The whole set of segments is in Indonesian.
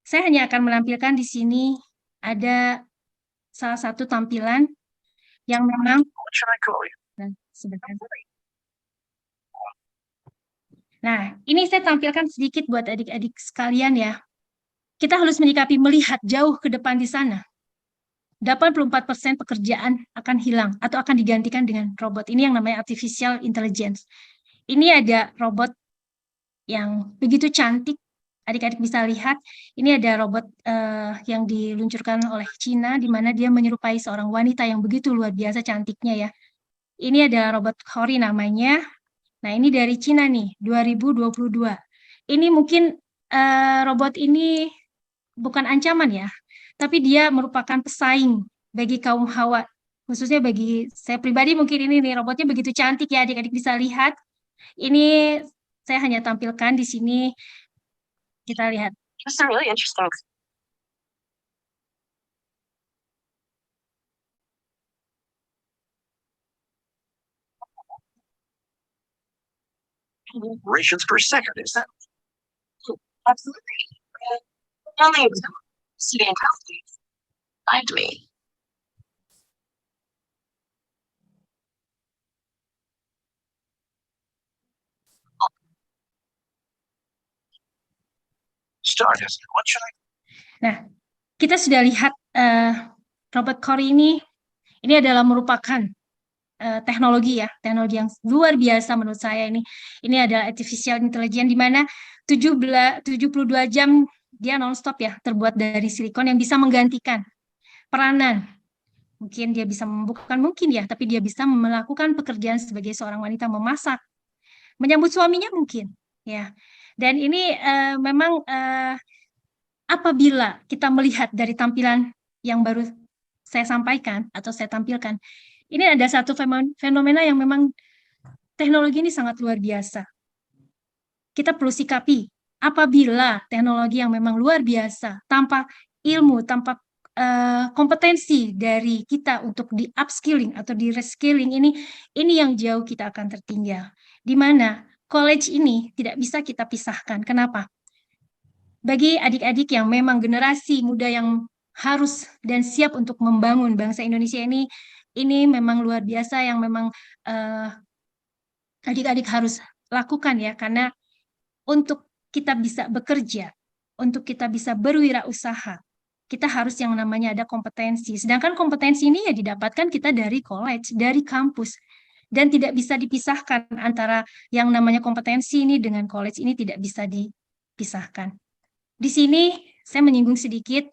Saya hanya akan menampilkan di sini ada salah satu tampilan yang memang sebentar. Nah, ini saya tampilkan sedikit buat adik-adik sekalian ya. Kita harus menyikapi melihat jauh ke depan di sana. 84% pekerjaan akan hilang atau akan digantikan dengan robot. Ini yang namanya artificial intelligence. Ini ada robot yang begitu cantik. Adik-adik bisa lihat, ini ada robot yang diluncurkan oleh Cina, di mana dia menyerupai seorang wanita yang begitu luar biasa cantiknya ya. Ini adalah robot Hori namanya. Nah, ini dari Cina nih, 2022. Ini mungkin robot ini bukan ancaman ya, tapi dia merupakan pesaing bagi kaum hawa. Khususnya bagi saya pribadi mungkin ini nih, robotnya begitu cantik ya, adik-adik bisa lihat. Ini saya hanya tampilkan di sini. Kita lihat. This is really interesting. Vibrations per second, is that? Absolutely. Only city intelligence find me. Stardust, what should I? Nah, kita sudah lihat robot Cory ini adalah merupakan teknologi ya, teknologi yang luar biasa menurut saya ini. Ini adalah artificial intelligence di mana 72 jam dia nonstop ya, terbuat dari silikon yang bisa menggantikan peranan. Mungkin dia bisa bukan mungkin ya, tapi dia bisa melakukan pekerjaan sebagai seorang wanita, memasak, menyambut suaminya mungkin ya. Dan ini memang apabila kita melihat dari tampilan yang baru saya sampaikan atau saya tampilkan, ini ada satu fenomena yang memang teknologi ini sangat luar biasa. Kita perlu sikapi apabila teknologi yang memang luar biasa, tanpa ilmu, tanpa kompetensi dari kita untuk di upskilling atau di reskilling ini yang jauh kita akan tertinggal. Di mana college ini tidak bisa kita pisahkan. Kenapa? Bagi adik-adik yang memang generasi muda yang harus dan siap untuk membangun bangsa Indonesia ini memang luar biasa yang memang adik-adik harus lakukan ya, karena untuk kita bisa bekerja, untuk kita bisa berwirausaha, kita harus yang namanya ada kompetensi. Sedangkan kompetensi ini ya didapatkan kita dari college, dari kampus. Dan tidak bisa dipisahkan antara yang namanya kompetensi ini dengan college ini tidak bisa dipisahkan. Di sini saya menyinggung sedikit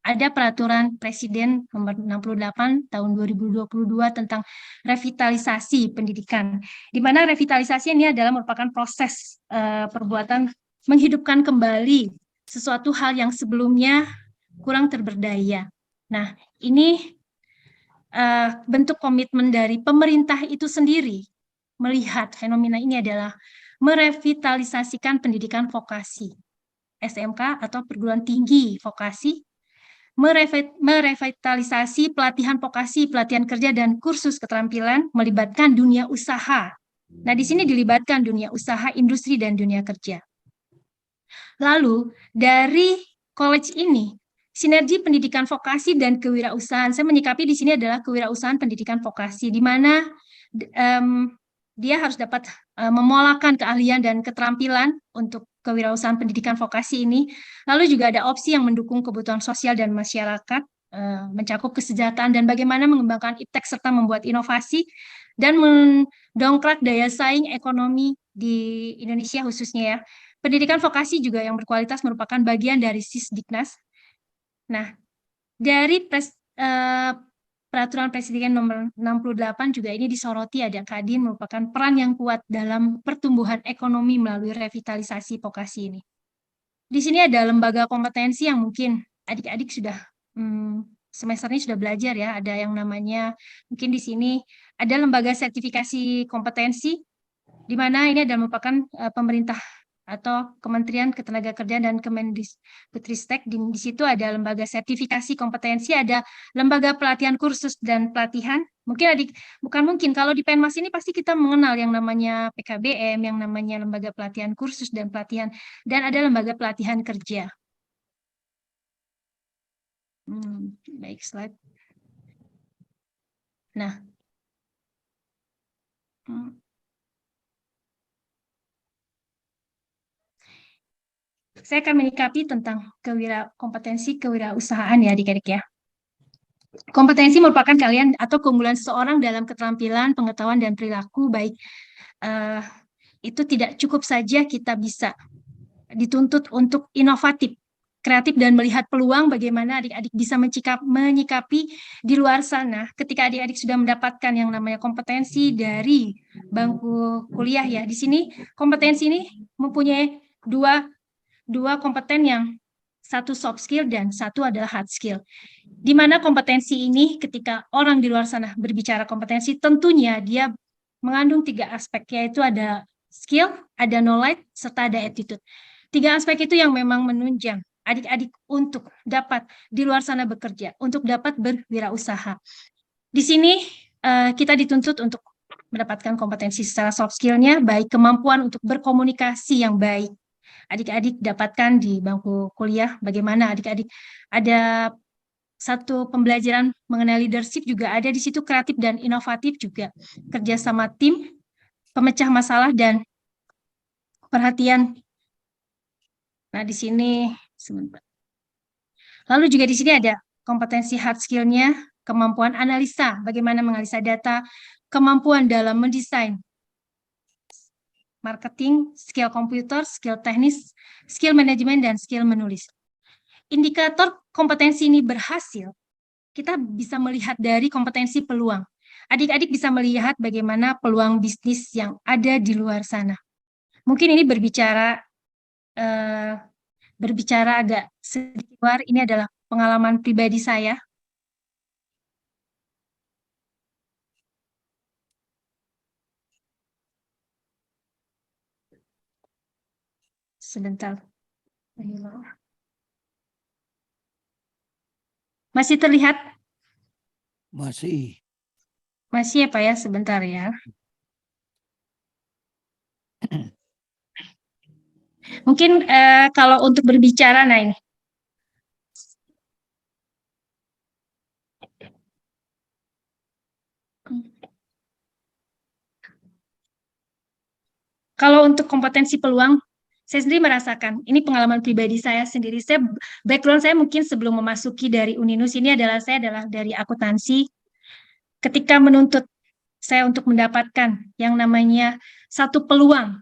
ada peraturan Presiden nomor 68 tahun 2022 tentang revitalisasi pendidikan, di mana revitalisasi ini adalah merupakan proses perbuatan menghidupkan kembali sesuatu hal yang sebelumnya kurang terberdaya. Nah, ini bentuk komitmen dari pemerintah itu sendiri melihat fenomena ini adalah merevitalisasikan pendidikan vokasi, SMK atau perguruan tinggi vokasi, merevitalisasi pelatihan vokasi, pelatihan kerja, dan kursus keterampilan melibatkan dunia usaha. Nah, di sini dilibatkan dunia usaha, industri, dan dunia kerja. Lalu, dari college ini, sinergi pendidikan vokasi dan kewirausahaan, saya menyikapi di sini adalah kewirausahaan pendidikan vokasi, di mana dia harus dapat memolakan keahlian dan keterampilan untuk kewirausahaan pendidikan vokasi ini. Lalu juga ada opsi yang mendukung kebutuhan sosial dan masyarakat, mencakup kesejahteraan dan bagaimana mengembangkan iptek serta membuat inovasi dan mendongkrak daya saing ekonomi di Indonesia khususnya ya. Pendidikan vokasi juga yang berkualitas merupakan bagian dari Sisdiknas. Nah, dari Peraturan Presiden nomor 68 juga ini disoroti ada Kadin merupakan peran yang kuat dalam pertumbuhan ekonomi melalui revitalisasi vokasi ini. Di sini ada lembaga kompetensi yang mungkin adik-adik sudah semester ini sudah belajar ya, ada yang namanya mungkin di sini ada lembaga sertifikasi kompetensi, di mana ini adalah merupakan pemerintah atau Kementerian Ketenagakerjaan dan Kemendikbudristek. Di situ ada lembaga sertifikasi kompetensi, ada lembaga pelatihan kursus dan pelatihan. Bukan mungkin kalau di Penmas ini pasti kita mengenal yang namanya PKBM, yang namanya lembaga pelatihan kursus dan pelatihan, dan ada lembaga pelatihan kerja. Baik, slide. Nah, saya akan menyikapi tentang kompetensi kewirausahaan ya adik-adik ya. Kompetensi merupakan kalian atau keunggulan seseorang dalam keterampilan, pengetahuan, dan perilaku baik. Itu tidak cukup saja kita bisa dituntut untuk inovatif, kreatif, dan melihat peluang bagaimana adik-adik bisa menyikapi di luar sana ketika adik-adik sudah mendapatkan yang namanya kompetensi dari bangku kuliah ya. Di sini kompetensi ini mempunyai dua kompeten, yang satu soft skill dan satu adalah hard skill. Di mana kompetensi ini ketika orang di luar sana berbicara kompetensi, tentunya dia mengandung 3 aspek, yaitu ada skill, ada knowledge, serta ada attitude. 3 aspek itu yang memang menunjang adik-adik untuk dapat di luar sana bekerja, untuk dapat berwirausaha. Di sini kita dituntut untuk mendapatkan kompetensi secara soft skill-nya, baik kemampuan untuk berkomunikasi yang baik. Adik-adik dapatkan di bangku kuliah, bagaimana adik-adik ada satu pembelajaran mengenai leadership juga ada di situ, kreatif dan inovatif juga, kerja sama tim, pemecah masalah, dan perhatian. Nah, di sini sebentar. Lalu juga di sini ada kompetensi hard skill-nya, kemampuan analisa, bagaimana menganalisa data, kemampuan dalam mendesain, marketing, skill komputer, skill teknis, skill manajemen, dan skill menulis. Indikator kompetensi ini berhasil, kita bisa melihat dari kompetensi peluang. Adik-adik bisa melihat bagaimana peluang bisnis yang ada di luar sana. Mungkin ini berbicara agak sedikit luar, ini adalah pengalaman pribadi saya. Sebentar. Masih terlihat? Masih. Masih ya Pak ya, sebentar ya. Mungkin kalau untuk berbicara, nah ini. Kalau untuk kompetensi peluang, saya sendiri merasakan, ini pengalaman pribadi saya sendiri. Background saya mungkin sebelum memasuki dari Uninus ini saya adalah dari akuntansi. Ketika menuntut saya untuk mendapatkan yang namanya satu peluang,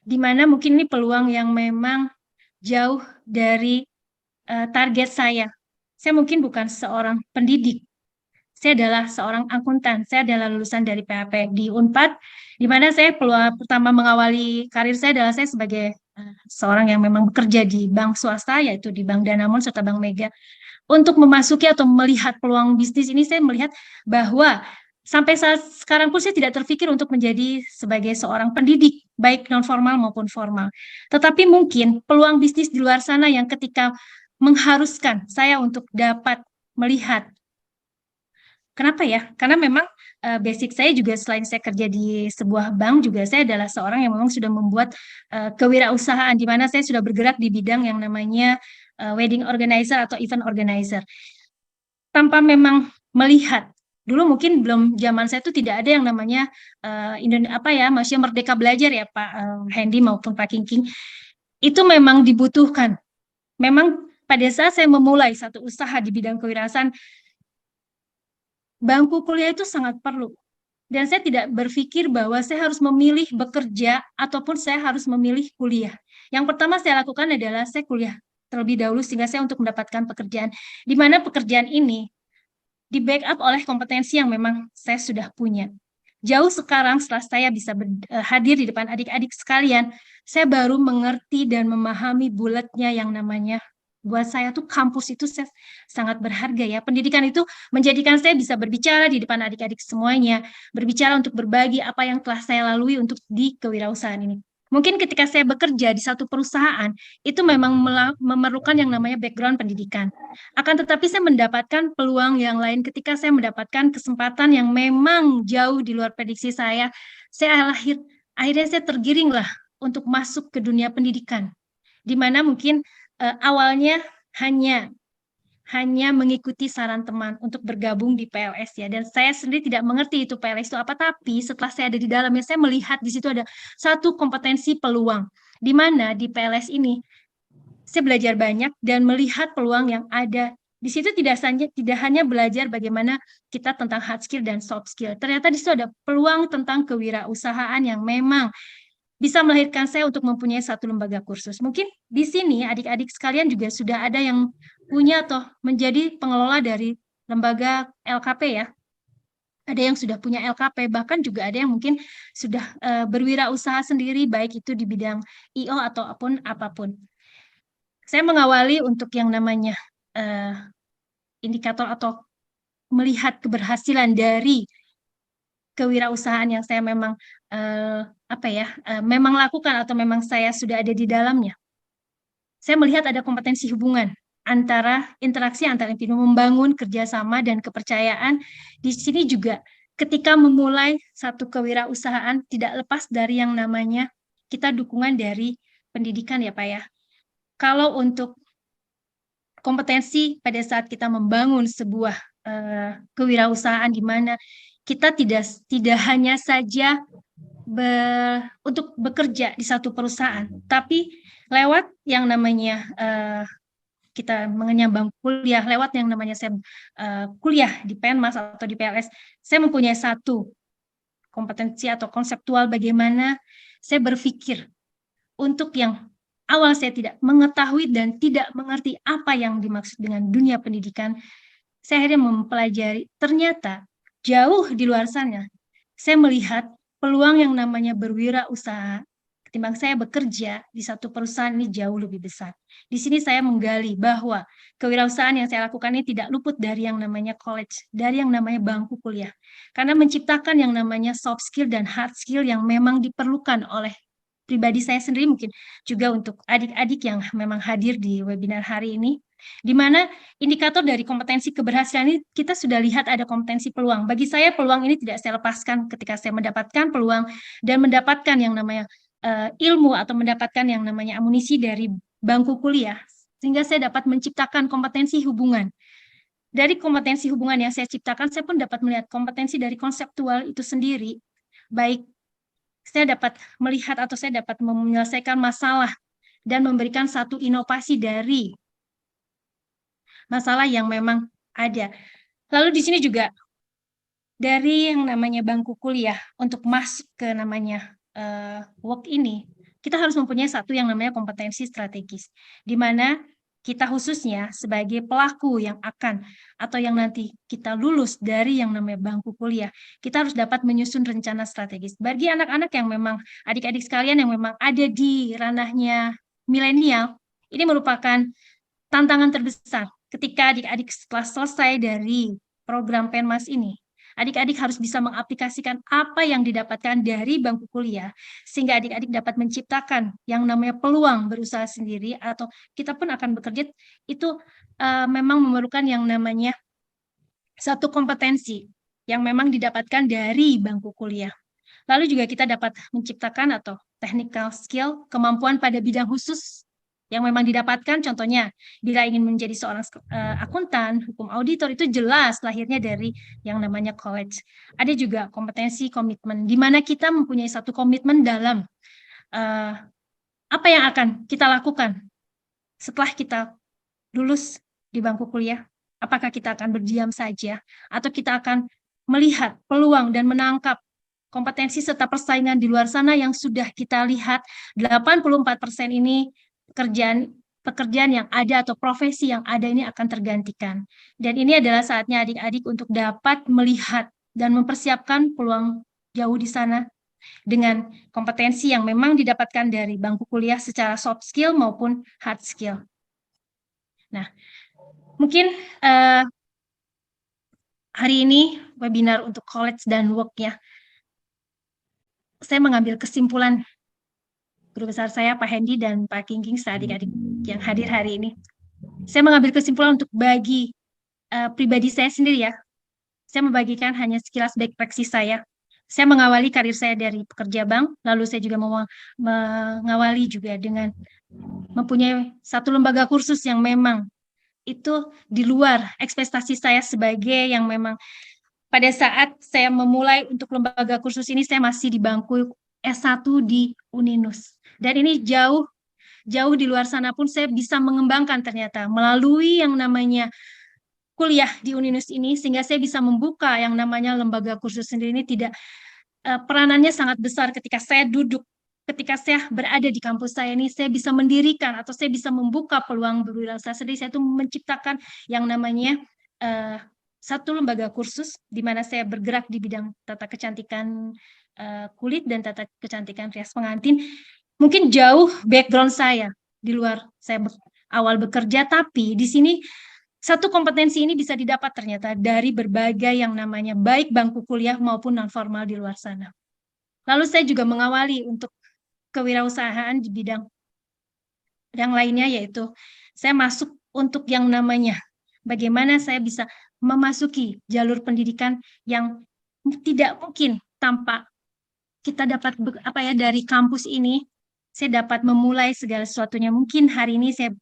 di mana mungkin ini peluang yang memang jauh dari target saya. Saya mungkin bukan seorang pendidik. Saya adalah seorang akuntan. Saya adalah lulusan dari PAP di Unpad, di mana saya pertama mengawali karir saya adalah saya sebagai seorang yang memang bekerja di bank swasta, yaitu di Bank Danamon serta Bank Mega. Untuk memasuki atau melihat peluang bisnis ini, saya melihat bahwa sampai saat sekarang pun saya tidak terpikir untuk menjadi sebagai seorang pendidik, baik non-formal maupun formal. Tetapi mungkin peluang bisnis di luar sana yang ketika mengharuskan saya untuk dapat melihat. Kenapa ya? Karena memang basic saya juga selain saya kerja di sebuah bank, juga saya adalah seorang yang memang sudah membuat kewirausahaan, di mana saya sudah bergerak di bidang yang namanya wedding organizer atau event organizer. Tanpa memang melihat, dulu mungkin belum zaman saya itu tidak ada yang namanya Masya Merdeka Belajar ya Pak Hendy maupun Pak Kingking. Itu memang dibutuhkan. Memang pada saat saya memulai satu usaha di bidang kewirausahaan, bangku kuliah itu sangat perlu. Dan saya tidak berpikir bahwa saya harus memilih bekerja ataupun saya harus memilih kuliah. Yang pertama saya lakukan adalah saya kuliah terlebih dahulu sehingga saya untuk mendapatkan pekerjaan. Di mana pekerjaan ini di backup oleh kompetensi yang memang saya sudah punya. Jauh sekarang setelah saya bisa hadir di depan adik-adik sekalian, saya baru mengerti dan memahami bulatnya yang namanya, buat saya tuh kampus itu sangat berharga ya. Pendidikan itu menjadikan saya bisa berbicara di depan adik-adik semuanya, berbicara untuk berbagi apa yang telah saya lalui untuk di kewirausahaan ini. Mungkin ketika saya bekerja di satu perusahaan, itu memang memerlukan yang namanya background pendidikan. Akan tetapi saya mendapatkan peluang yang lain ketika saya mendapatkan kesempatan yang memang jauh di luar prediksi saya. Akhirnya saya tergiringlah untuk masuk ke dunia pendidikan. Di mana mungkin awalnya hanya hanya mengikuti saran teman untuk bergabung di PLS ya. Dan saya sendiri tidak mengerti itu PLS itu apa, tapi setelah saya ada di dalamnya, saya melihat di situ ada satu kompetensi peluang, di mana di PLS ini saya belajar banyak dan melihat peluang yang ada. Di situ tidak hanya belajar bagaimana kita tentang hard skill dan soft skill. Ternyata di situ ada peluang tentang kewirausahaan yang memang bisa melahirkan saya untuk mempunyai satu lembaga kursus. Mungkin di sini adik-adik sekalian juga sudah ada yang punya atau menjadi pengelola dari lembaga LKP ya. Ada yang sudah punya LKP, bahkan juga ada yang mungkin sudah berwirausaha sendiri, baik itu di bidang IO ataupun apapun. Saya mengawali untuk yang namanya indikator atau melihat keberhasilan dari kewirausahaan yang saya memang memang lakukan atau memang saya sudah ada di dalamnya. Saya melihat ada kompetensi hubungan antara interaksi antar individu, membangun kerjasama dan kepercayaan. Di sini juga ketika memulai satu kewirausahaan tidak lepas dari yang namanya kita dukungan dari pendidikan ya Pak ya. Kalau untuk kompetensi pada saat kita membangun sebuah kewirausahaan di mana kita tidak hanya saja untuk bekerja di satu perusahaan, tapi lewat yang namanya kita mengenyam bangku kuliah, lewat yang namanya saya kuliah di Penmas atau di PLS, saya mempunyai satu kompetensi atau konseptual bagaimana saya berpikir untuk yang awal saya tidak mengetahui dan tidak mengerti apa yang dimaksud dengan dunia pendidikan. Saya akhirnya mempelajari, ternyata jauh di luar sana, saya melihat peluang yang namanya berwirausaha ketimbang saya bekerja di satu perusahaan ini jauh lebih besar. Di sini saya menggali bahwa kewirausahaan yang saya lakukan ini tidak luput dari yang namanya college, dari yang namanya bangku kuliah. Karena menciptakan yang namanya soft skill dan hard skill yang memang diperlukan oleh pribadi saya sendiri, mungkin juga untuk adik-adik yang memang hadir di webinar hari ini, di mana indikator dari kompetensi keberhasilan ini kita sudah lihat ada kompetensi peluang. Bagi saya peluang ini tidak saya lepaskan ketika saya mendapatkan peluang dan mendapatkan yang namanya ilmu atau mendapatkan yang namanya amunisi dari bangku kuliah, sehingga saya dapat menciptakan kompetensi hubungan. Dari kompetensi hubungan yang saya ciptakan, saya pun dapat melihat kompetensi dari konseptual itu sendiri, baik saya dapat melihat atau saya dapat menyelesaikan masalah dan memberikan satu inovasi dari masalah yang memang ada. Lalu di sini juga dari yang namanya bangku kuliah untuk masuk ke namanya work ini, kita harus mempunyai satu yang namanya kompetensi strategis, di mana kita khususnya sebagai pelaku yang akan atau yang nanti kita lulus dari yang namanya bangku kuliah, kita harus dapat menyusun rencana strategis. Bagi anak-anak yang memang, adik-adik sekalian yang memang ada di ranahnya milenial, ini merupakan tantangan terbesar ketika adik-adik setelah selesai dari program Penmas ini. Adik-adik harus bisa mengaplikasikan apa yang didapatkan dari bangku kuliah, sehingga adik-adik dapat menciptakan yang namanya peluang berusaha sendiri, atau kita pun akan bekerja, itu memang memerlukan yang namanya satu kompetensi yang memang didapatkan dari bangku kuliah. Lalu juga kita dapat menciptakan atau technical skill, kemampuan pada bidang khusus yang memang didapatkan, contohnya bila ingin menjadi seorang akuntan, hukum auditor, itu jelas lahirnya dari yang namanya college. Ada juga kompetensi komitmen, di mana kita mempunyai satu komitmen dalam apa yang akan kita lakukan setelah kita lulus di bangku kuliah. Apakah kita akan berdiam saja, atau kita akan melihat peluang dan menangkap kompetensi serta persaingan di luar sana yang sudah kita lihat 84% ini pekerjaan yang ada atau profesi yang ada ini akan tergantikan. Dan ini adalah saatnya adik-adik untuk dapat melihat dan mempersiapkan peluang jauh di sana dengan kompetensi yang memang didapatkan dari bangku kuliah secara soft skill maupun hard skill. Nah, mungkin hari ini webinar untuk college dan work-nya, saya mengambil kesimpulan guru besar saya, Pak Hendy dan Pak Kingging, adik-adik yang hadir hari ini. Saya mengambil kesimpulan untuk bagi pribadi saya sendiri ya. Saya membagikan hanya sekilas back practice saya. Saya mengawali karir saya dari pekerja bank, lalu saya juga mengawali juga dengan mempunyai satu lembaga kursus yang memang itu di luar ekspektasi saya sebagai yang memang pada saat saya memulai untuk lembaga kursus ini, saya masih di bangku S1 di Uninus. Dan ini jauh di luar sana pun saya bisa mengembangkan ternyata melalui yang namanya kuliah di Uninus ini, sehingga saya bisa membuka yang namanya lembaga kursus sendiri. Ini tidak peranannya sangat besar ketika saya duduk, ketika saya berada di kampus saya ini, saya bisa mendirikan atau saya bisa membuka peluang berwirausaha sendiri. Saya itu menciptakan yang namanya satu lembaga kursus di mana saya bergerak di bidang tata kecantikan kulit dan tata kecantikan rias pengantin. Mungkin jauh background saya di luar saya awal bekerja, tapi di sini satu kompetensi ini bisa didapat ternyata dari berbagai yang namanya baik bangku kuliah maupun non formal di luar sana. Lalu saya juga mengawali untuk kewirausahaan di bidang yang lainnya, yaitu saya masuk untuk yang namanya bagaimana saya bisa memasuki jalur pendidikan yang tidak mungkin tanpa kita dapat dari kampus ini saya dapat memulai segala sesuatunya. Mungkin hari ini saya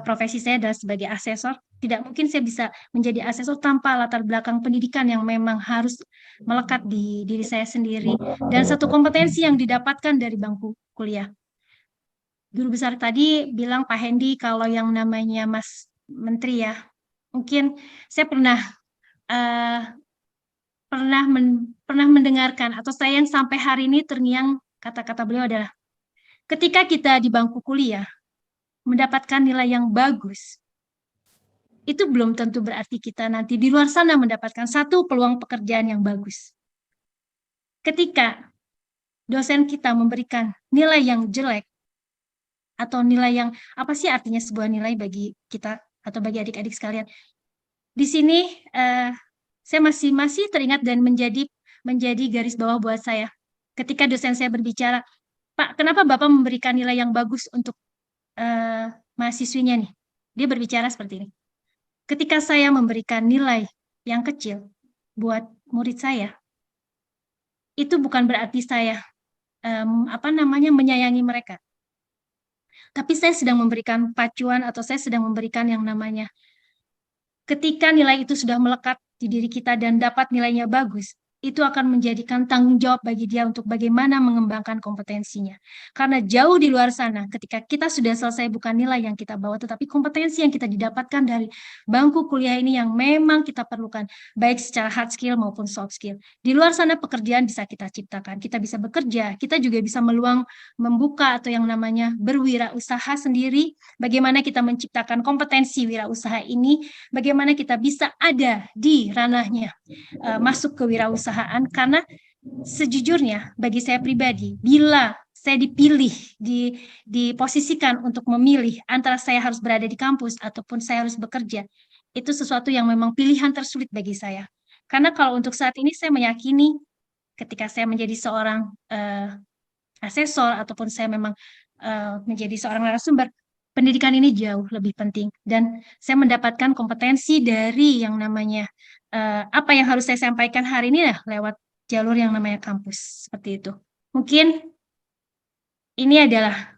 profesi saya adalah sebagai asesor. Tidak mungkin saya bisa menjadi asesor tanpa latar belakang pendidikan yang memang harus melekat di diri saya sendiri. Dan satu kompetensi yang didapatkan dari bangku kuliah. Guru besar tadi bilang, Pak Hendy, kalau yang namanya Mas Menteri ya, mungkin saya pernah mendengarkan, atau saya yang sampai hari ini terngiang kata-kata beliau adalah, ketika kita di bangku kuliah mendapatkan nilai yang bagus, itu belum tentu berarti kita nanti di luar sana mendapatkan satu peluang pekerjaan yang bagus. Ketika dosen kita memberikan nilai yang jelek, atau nilai yang, apa sih artinya sebuah nilai bagi kita atau bagi adik-adik sekalian? Di sini saya masih teringat dan menjadi garis bawah buat saya. Ketika dosen saya berbicara, Pak, kenapa Bapak memberikan nilai yang bagus untuk mahasiswinya nih? Dia berbicara seperti ini. Ketika saya memberikan nilai yang kecil buat murid saya, itu bukan berarti saya menyayangi mereka. Tapi saya sedang memberikan pacuan atau saya sedang memberikan yang namanya ketika nilai itu sudah melekat di diri kita dan dapat nilainya bagus, itu akan menjadikan tanggung jawab bagi dia untuk bagaimana mengembangkan kompetensinya. Karena jauh di luar sana, ketika kita sudah selesai, bukan nilai yang kita bawa, tetapi kompetensi yang kita didapatkan dari bangku kuliah ini yang memang kita perlukan, baik secara hard skill maupun soft skill. Di luar sana pekerjaan bisa kita ciptakan, kita bisa bekerja, kita juga bisa membuka atau yang namanya berwirausaha sendiri, bagaimana kita menciptakan kompetensi wirausaha ini, bagaimana kita bisa ada di ranahnya, masuk ke wirausahaan. Karena sejujurnya bagi saya pribadi, bila saya dipilih, diposisikan untuk memilih antara saya harus berada di kampus ataupun saya harus bekerja, itu sesuatu yang memang pilihan tersulit bagi saya. Karena kalau untuk saat ini saya meyakini ketika saya menjadi seorang asesor ataupun saya memang menjadi seorang narasumber, pendidikan ini jauh lebih penting dan saya mendapatkan kompetensi dari yang namanya apa yang harus saya sampaikan hari ini lewat jalur yang namanya kampus, seperti itu. Mungkin ini adalah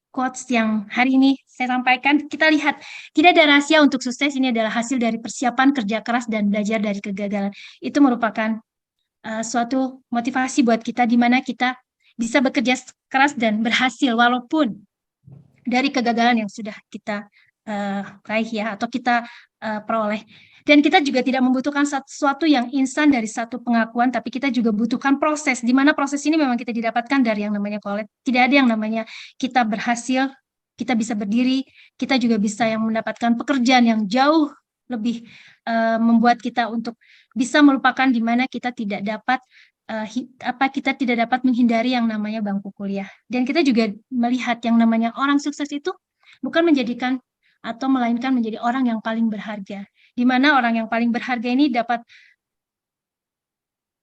quotes yang hari ini saya sampaikan. Kita lihat, tidak ada rahasia untuk sukses, ini adalah hasil dari persiapan, kerja keras, dan belajar dari kegagalan. Itu merupakan suatu motivasi buat kita di mana kita bisa bekerja keras dan berhasil walaupun dari kegagalan yang sudah kita raih ya, atau kita peroleh. Dan kita juga tidak membutuhkan sesuatu yang instan dari satu pengakuan, tapi kita juga butuhkan proses, di mana proses ini memang kita didapatkan dari yang namanya collab. Tidak ada yang namanya kita berhasil, kita bisa berdiri, kita juga bisa yang mendapatkan pekerjaan yang jauh lebih membuat kita untuk bisa melupakan di mana kita tidak dapat menghindari yang namanya bangku kuliah. Dan kita juga melihat yang namanya orang sukses itu bukan menjadikan atau melainkan menjadi orang yang paling berharga. Di mana orang yang paling berharga ini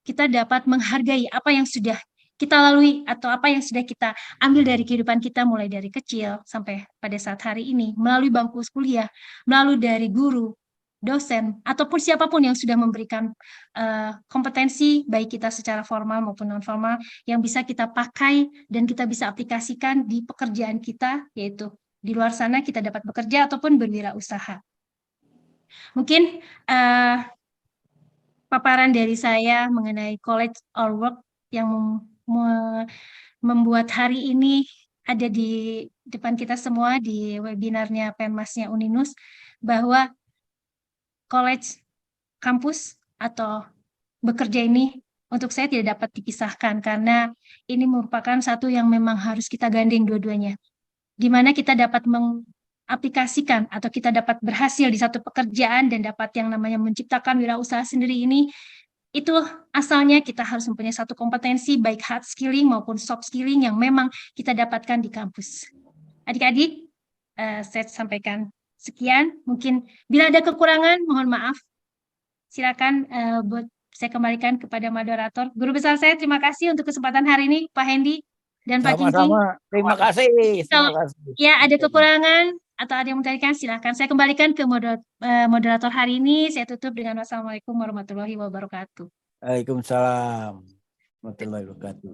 kita dapat menghargai apa yang sudah kita lalui atau apa yang sudah kita ambil dari kehidupan kita mulai dari kecil sampai pada saat hari ini, melalui bangku kuliah, melalui dari guru, dosen, ataupun siapapun yang sudah memberikan kompetensi baik kita secara formal maupun non formal yang bisa kita pakai dan kita bisa aplikasikan di pekerjaan kita, yaitu di luar sana kita dapat bekerja ataupun berwirausaha. Mungkin paparan dari saya mengenai college or work yang membuat hari ini ada di depan kita semua di webinarnya Penmasnya Uninus, bahwa college, kampus, atau bekerja ini untuk saya tidak dapat dipisahkan, karena ini merupakan satu yang memang harus kita gandeng dua-duanya. Di mana kita dapat mengaplikasikan atau kita dapat berhasil di satu pekerjaan dan dapat yang namanya menciptakan wirausaha sendiri ini, itu asalnya kita harus mempunyai satu kompetensi baik hard skilling maupun soft skilling yang memang kita dapatkan di kampus. Adik-adik, saya sampaikan sekian. Mungkin bila ada kekurangan, mohon maaf. Silakan buat saya kembalikan kepada moderator. Guru besar saya, terima kasih untuk kesempatan hari ini, Pak Hendy dan Pak Kingking. Sama-sama. Terima kasih. Terima kasih. Ya, ada kekurangan atau ada yang menanyakan, silakan. Saya kembalikan ke moderator hari ini. Saya tutup dengan wassalamualaikum warahmatullahi wabarakatuh. Waalaikumsalam warahmatullahi wabarakatuh.